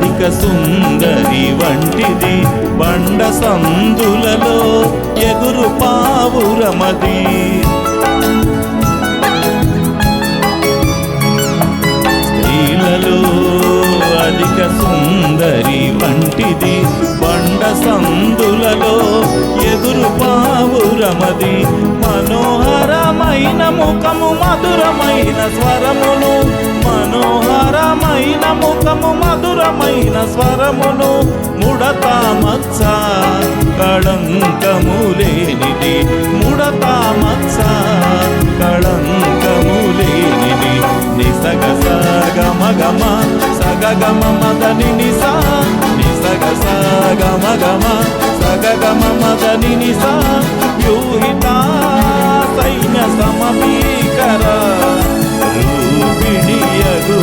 అధిక సుందరి వంటిది బండ సందులలో ఎగురు పావురమది స్త్రీలలో అధిక సుందరి వంటిది బండ సందులలో ఎగురు పావురమది మనోహరమైన ముఖము మధురమైన స్వరమును మనోహరమైన ముఖము మధురమైన స్వరమును ముడత మచ్చ కళంకము లేనిది ముడత మచ్చ కళంకము లేనిది నిసగ సగమ గమ సగమ మదని నిసా నిసగ సగమ గమ సగమ మదని నిసా వ్యూహిత సైన్య సమీకర రూపిణియగు